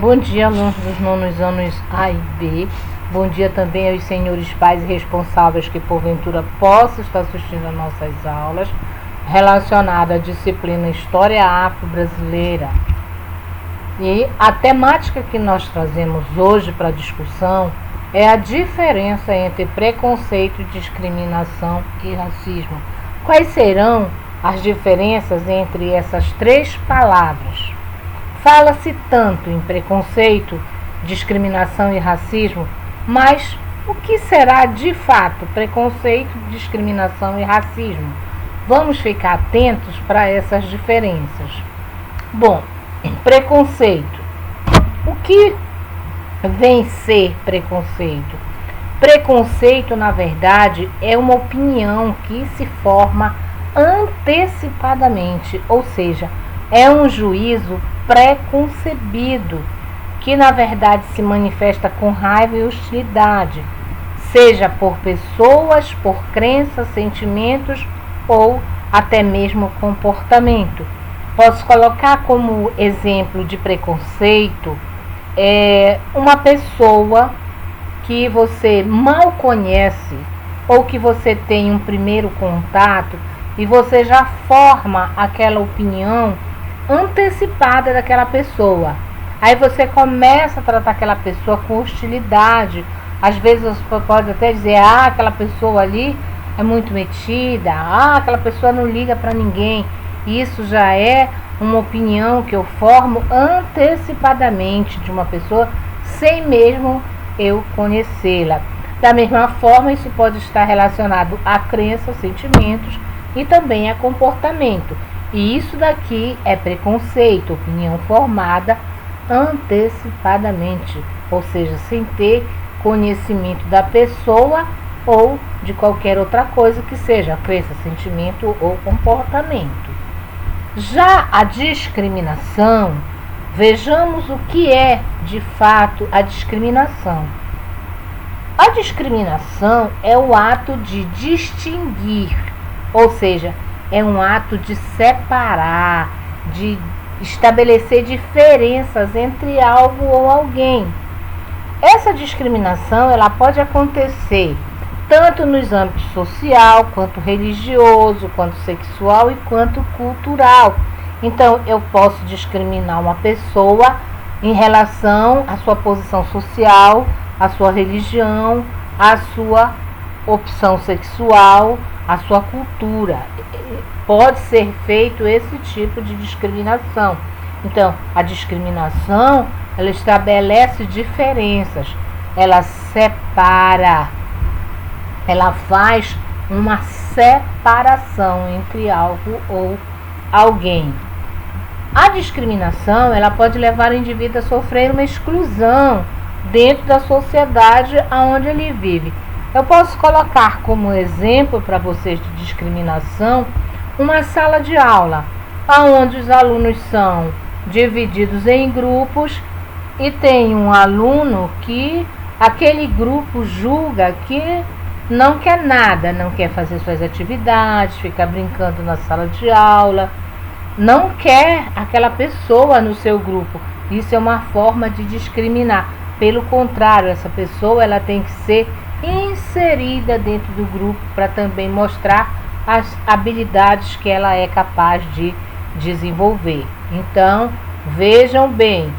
Bom dia, alunos dos nonos anos A e B. Bom dia também aos senhores pais e responsáveis que porventura possam estar assistindo às nossas aulas relacionadas à disciplina História Afro-Brasileira. E a temática que nós trazemos hoje para discussão é a diferença entre preconceito, discriminação e racismo. Quais serão as diferenças entre essas três palavras? Fala-se tanto em preconceito, discriminação e racismo, mas o que será de fato preconceito, discriminação e racismo? Vamos ficar atentos para essas diferenças. Bom, preconceito. O que vem ser preconceito? Preconceito, na verdade, é uma opinião que se forma antecipadamente, ou seja, é um juízo pré-concebido, que na verdade se manifesta com raiva e hostilidade, seja por pessoas, por crenças, sentimentos ou até mesmo comportamento. Posso colocar como exemplo de preconceito uma pessoa que você mal conhece ou que você tem um primeiro contato e você já forma aquela opinião antecipada daquela pessoa. Aí você começa a tratar aquela pessoa com hostilidade. Às vezes você pode até dizer, aquela pessoa ali é muito metida, aquela pessoa não liga para ninguém. Isso já é uma opinião que eu formo antecipadamente de uma pessoa sem mesmo eu conhecê-la. Da mesma forma, isso pode estar relacionado a crenças, sentimentos e também a comportamento. E isso daqui é preconceito, opinião formada antecipadamente, ou seja, sem ter conhecimento da pessoa ou de qualquer outra coisa que seja crença, sentimento ou comportamento. Já a discriminação, vejamos o que é de fato a discriminação. A discriminação é o ato de distinguir, ou seja, é um ato de separar, de estabelecer diferenças entre algo ou alguém. Essa discriminação ela pode acontecer tanto nos âmbitos social, quanto religioso, quanto sexual e quanto cultural. Então, eu posso discriminar uma pessoa em relação à sua posição social, à sua religião, à sua opção sexual, à sua cultura. Pode ser feito esse tipo de discriminação. Então, a discriminação, ela estabelece diferenças, ela separa, ela faz uma separação entre algo ou alguém. A discriminação, ela pode levar o indivíduo a sofrer uma exclusão dentro da sociedade onde ele vive. Eu posso colocar como exemplo para vocês de discriminação uma sala de aula, onde os alunos são divididos em grupos e tem um aluno que aquele grupo julga que não quer nada, não quer fazer suas atividades, fica brincando na sala de aula, não quer aquela pessoa no seu grupo. Isso é uma forma de discriminar. Pelo contrário, essa pessoa ela tem que ser inserida dentro do grupo para também mostrar as habilidades que ela é capaz de desenvolver. Então, vejam bem,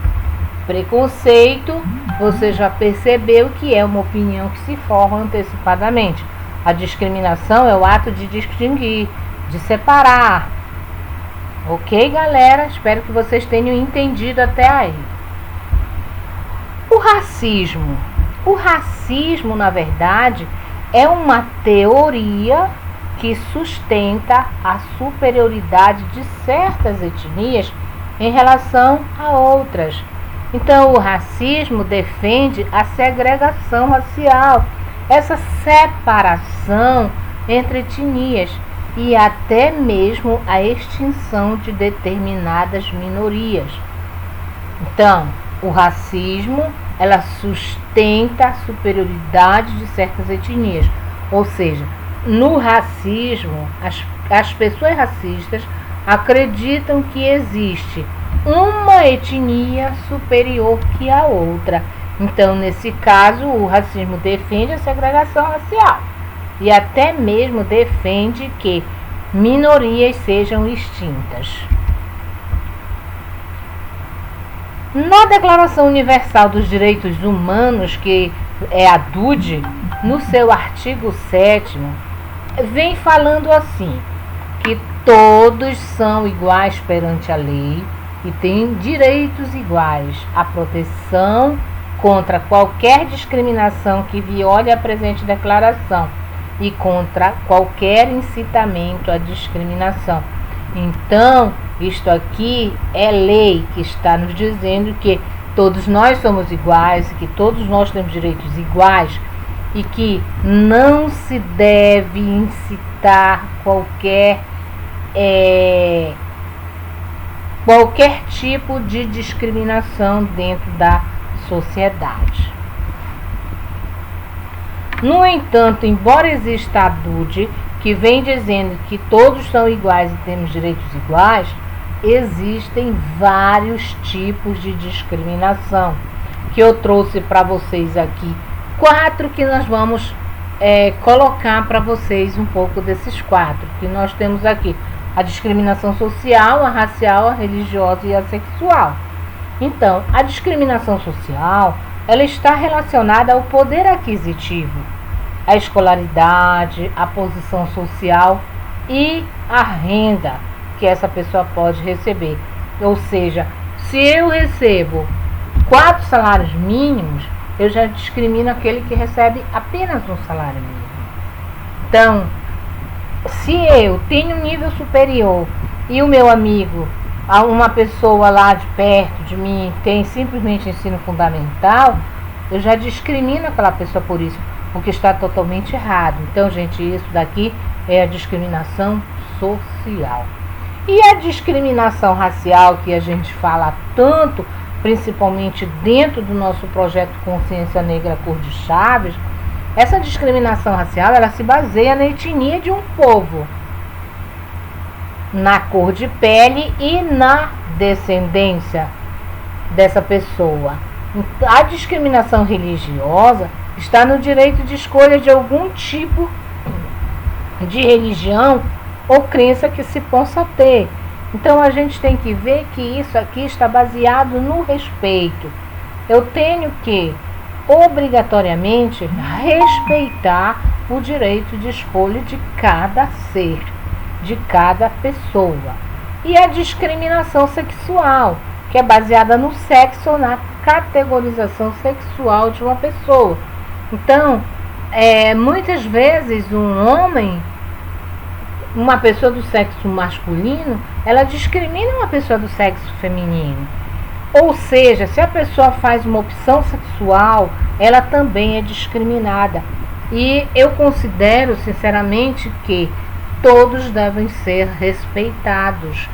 preconceito, você já percebeu que é uma opinião que se forma antecipadamente. A discriminação é o ato de distinguir, de separar. Ok, galera? Espero que vocês tenham entendido até aí. O racismo. O racismo, na verdade, é uma teoria que sustenta a superioridade de certas etnias em relação a outras. Então, o racismo defende a segregação racial, essa separação entre etnias e até mesmo a extinção de determinadas minorias. Então, o racismo, ela sustenta a superioridade de certas etnias, ou seja, no racismo, as pessoas racistas acreditam que existe uma etnia superior que a outra. Então, nesse caso, o racismo defende a segregação racial e até mesmo defende que minorias sejam extintas. Na Declaração Universal dos Direitos Humanos, que é a DUD, no seu artigo 7º, vem falando assim, que todos são iguais perante a lei e têm direitos iguais à proteção contra qualquer discriminação que viole a presente declaração e contra qualquer incitamento à discriminação. Então, isto aqui é lei que está nos dizendo que todos nós somos iguais, que todos nós temos direitos iguais e que não se deve incitar qualquer tipo de discriminação dentro da sociedade. No entanto, embora exista a DUD, que vem dizendo que todos são iguais e temos direitos iguais, existem vários tipos de discriminação, que eu trouxe para vocês aqui 4 que nós vamos colocar para vocês um pouco desses 4 que nós temos aqui: a discriminação social, a racial, a religiosa e a sexual. Então, a discriminação social, ela está relacionada ao poder aquisitivo, a escolaridade, a posição social e a renda que essa pessoa pode receber. Ou seja, se eu recebo 4 salários mínimos, eu já discrimino aquele que recebe apenas um salário mínimo. Então, se eu tenho um nível superior e o meu amigo, uma pessoa lá de perto de mim, tem simplesmente ensino fundamental, eu já discrimino aquela pessoa por isso, o que está totalmente errado. Então, gente, isso daqui é a discriminação social. E a discriminação racial, que a gente fala tanto, principalmente dentro do nosso projeto Consciência Negra Cor de Chaves, essa discriminação racial, ela se baseia na etnia de um povo, na cor de pele e na descendência dessa pessoa. A discriminação religiosa está no direito de escolha de algum tipo de religião ou crença que se possa ter. Então a gente tem que ver que isso aqui está baseado no respeito. Eu tenho que obrigatoriamente respeitar o direito de escolha de cada ser, de cada pessoa. E a discriminação sexual, que é baseada no sexo ou na categorização sexual de uma pessoa. Então, muitas vezes um homem, uma pessoa do sexo masculino, ela discrimina uma pessoa do sexo feminino. Ou seja, se a pessoa faz uma opção sexual, ela também é discriminada. E eu considero, sinceramente, que todos devem ser respeitados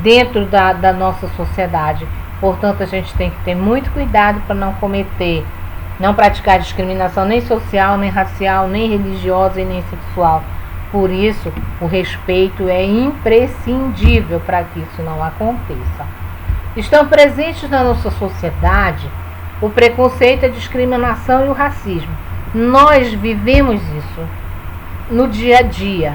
dentro da nossa sociedade. Portanto, a gente tem que ter muito cuidado para não praticar discriminação nem social, nem racial, nem religiosa e nem sexual. Por isso, o respeito é imprescindível para que isso não aconteça. Estão presentes na nossa sociedade o preconceito, a discriminação e o racismo. Nós vivemos isso no dia a dia.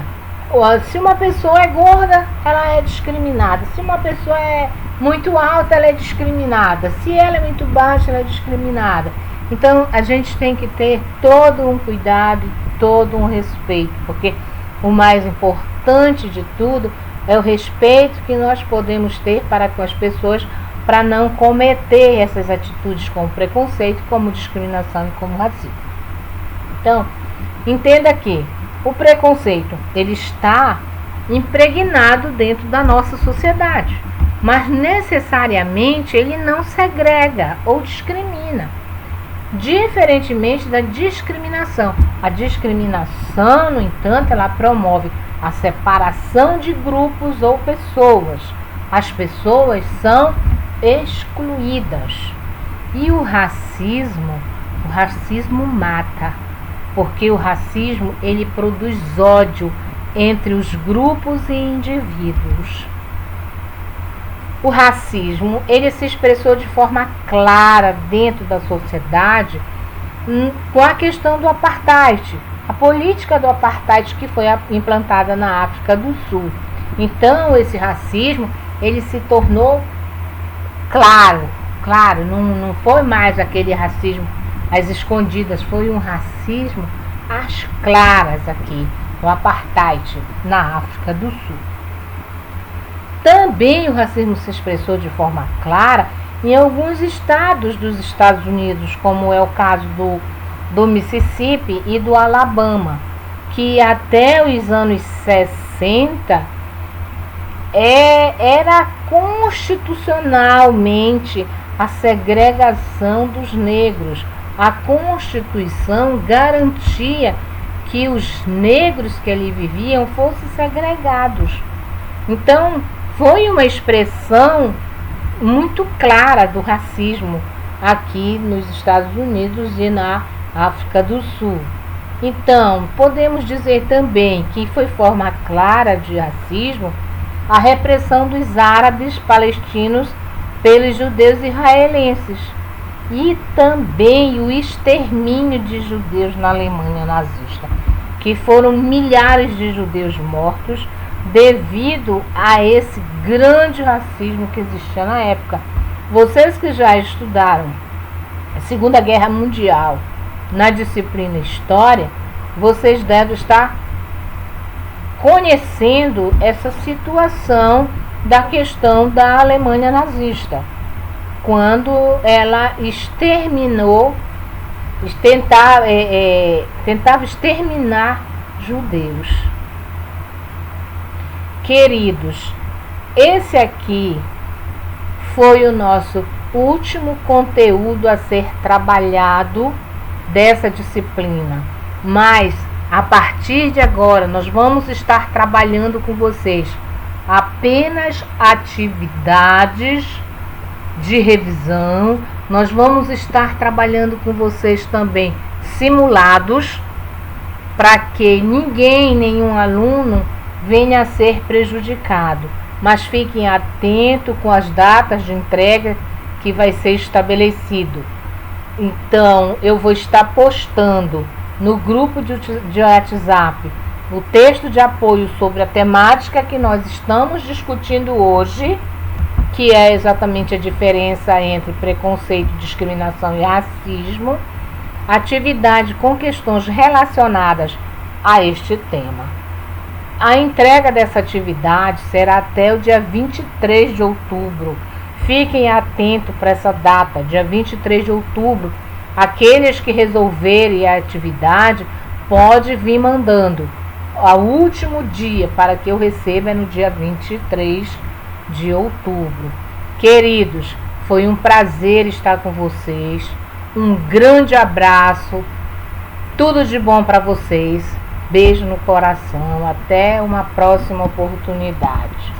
Se uma pessoa é gorda, ela é discriminada. Se uma pessoa é muito alta, ela é discriminada. Se ela é muito baixa, ela é discriminada. Então, a gente tem que ter todo um cuidado, todo um respeito, porque o mais importante de tudo é o respeito que nós podemos ter para com as pessoas, para não cometer essas atitudes como preconceito, como discriminação e como racismo. Então, entenda que o preconceito, ele está impregnado dentro da nossa sociedade, mas necessariamente ele não segrega ou discrimina, diferentemente da discriminação. A discriminação, no entanto, ela promove a separação de grupos ou pessoas. As pessoas são excluídas. E o racismo mata, porque o racismo, ele produz ódio entre os grupos e indivíduos. o racismo, ele se expressou de forma clara dentro da sociedade com a questão do apartheid, a política do apartheid que foi implantada na África do Sul. Então, esse racismo, ele se tornou claro, não foi mais aquele racismo às escondidas, foi um racismo às claras aqui, o apartheid na África do Sul. Também o racismo se expressou de forma clara em alguns estados dos Estados Unidos, como é o caso do Mississippi e do Alabama, que até os anos 60 era constitucionalmente a segregação dos negros. A Constituição garantia que os negros que ali viviam fossem segregados. Então, foi uma expressão muito clara do racismo aqui nos Estados Unidos e na África do Sul. Então, podemos dizer também que foi forma clara de racismo a repressão dos árabes palestinos pelos judeus israelenses e também o extermínio de judeus na Alemanha nazista, que foram milhares de judeus mortos devido a esse grande racismo que existia na época. Vocês que já estudaram a Segunda Guerra Mundial na disciplina História, vocês devem estar conhecendo essa situação da questão da Alemanha nazista, quando ela tentava exterminar judeus. Queridos, esse aqui foi o nosso último conteúdo a ser trabalhado dessa disciplina, mas a partir de agora nós vamos estar trabalhando com vocês apenas atividades de revisão. Nós vamos estar trabalhando com vocês também simulados, para que nenhum aluno venha a ser prejudicado. Mas fiquem atentos com as datas de entrega que vai ser estabelecido. Então, eu vou estar postando no grupo de WhatsApp o texto de apoio sobre a temática que nós estamos discutindo hoje, que é exatamente a diferença entre preconceito, discriminação e racismo, atividade com questões relacionadas a este tema. A entrega dessa atividade será até o dia 23 de outubro. Fiquem atentos para essa data, dia 23 de outubro. Aqueles que resolverem a atividade, pode vir mandando. O último dia para que eu receba é no dia 23 de outubro. Queridos, foi um prazer estar com vocês. Um grande abraço. Tudo de bom para vocês. Beijo no coração. Até uma próxima oportunidade.